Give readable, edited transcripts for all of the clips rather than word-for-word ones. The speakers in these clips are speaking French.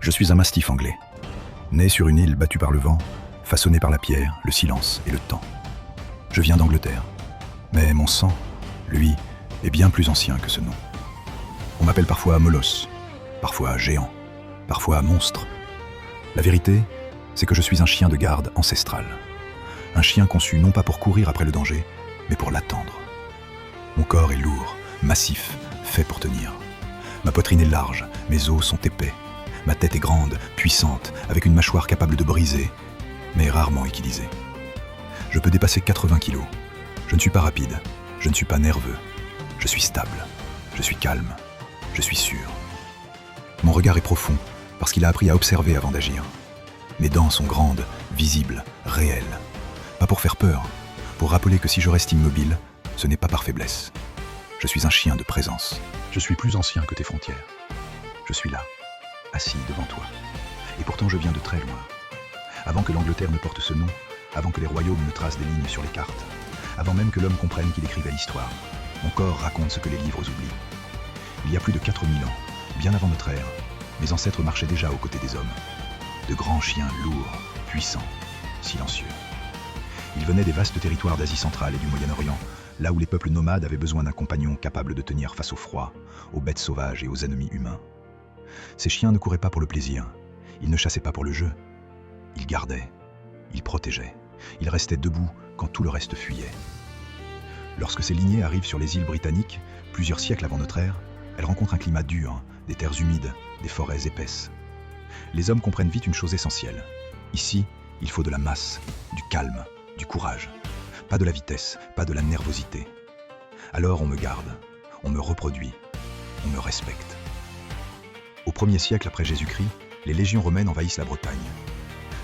Je suis un mastif anglais, né sur une île battue par le vent, façonné par la pierre, le silence et le temps. Je viens d'Angleterre, mais mon sang, lui, est bien plus ancien que ce nom. On m'appelle parfois Molosse, parfois géant, parfois monstre. La vérité, c'est que je suis un chien de garde ancestral. Un chien conçu non pas pour courir après le danger, mais pour l'attendre. Mon corps est lourd, massif, fait pour tenir. Ma poitrine est large, mes os sont épais. Ma tête est grande, puissante, avec une mâchoire capable de briser, mais rarement équilysée. Je peux dépasser 80 kilos. Je ne suis pas rapide, je ne suis pas nerveux. Je suis stable, je suis calme, je suis sûr. Mon regard est profond, parce qu'il a appris à observer avant d'agir. Mes dents sont grandes, visibles, réelles. Pas pour faire peur, pour rappeler que si je reste immobile, ce n'est pas par faiblesse. Je suis un chien de présence. Je suis plus ancien que tes frontières. Je suis là, assis devant toi. Et pourtant je viens de très loin. Avant que l'Angleterre ne porte ce nom, avant que les royaumes ne tracent des lignes sur les cartes, avant même que l'homme comprenne qu'il écrivait l'histoire, mon corps raconte ce que les livres oublient. Il y a plus de 4000 ans, bien avant notre ère, mes ancêtres marchaient déjà aux côtés des hommes. De grands chiens lourds, puissants, silencieux. Ils venaient des vastes territoires d'Asie centrale et du Moyen-Orient, là où les peuples nomades avaient besoin d'un compagnon capable de tenir face au froid, aux bêtes sauvages et aux ennemis humains. Ces chiens ne couraient pas pour le plaisir, ils ne chassaient pas pour le jeu. Ils gardaient, ils protégeaient, ils restaient debout quand tout le reste fuyait. Lorsque ces lignées arrivent sur les îles britanniques, plusieurs siècles avant notre ère, elles rencontrent un climat dur, des terres humides, des forêts épaisses. Les hommes comprennent vite une chose essentielle. Ici, il faut de la masse, du calme, du courage. Pas de la vitesse, pas de la nervosité. Alors on me garde, on me reproduit, on me respecte. Au 1er siècle après Jésus-Christ, les légions romaines envahissent la Bretagne.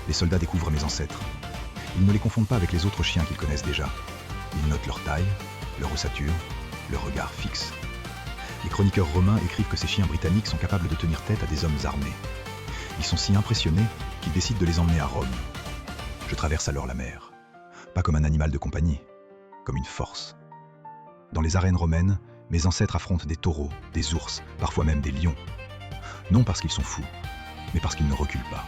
Les soldats découvrent mes ancêtres. Ils ne les confondent pas avec les autres chiens qu'ils connaissent déjà. Ils notent leur taille, leur ossature, leur regard fixe. Les chroniqueurs romains écrivent que ces chiens britanniques sont capables de tenir tête à des hommes armés. Ils sont si impressionnés qu'ils décident de les emmener à Rome. Je traverse alors la mer. Pas comme un animal de compagnie, comme une force. Dans les arènes romaines, mes ancêtres affrontent des taureaux, des ours, parfois même des lions. Non parce qu'ils sont fous, mais parce qu'ils ne reculent pas.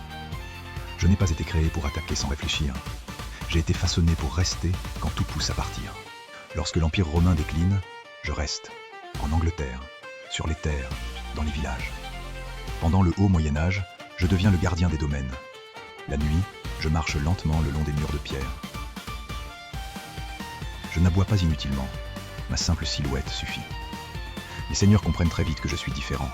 Je n'ai pas été créé pour attaquer sans réfléchir. J'ai été façonné pour rester quand tout pousse à partir. Lorsque l'Empire romain décline, je reste, en Angleterre, sur les terres, dans les villages. Pendant le haut Moyen-Âge, je deviens le gardien des domaines. La nuit, je marche lentement le long des murs de pierre. Je n'aboie pas inutilement, ma simple silhouette suffit. Les seigneurs comprennent très vite que je suis différent.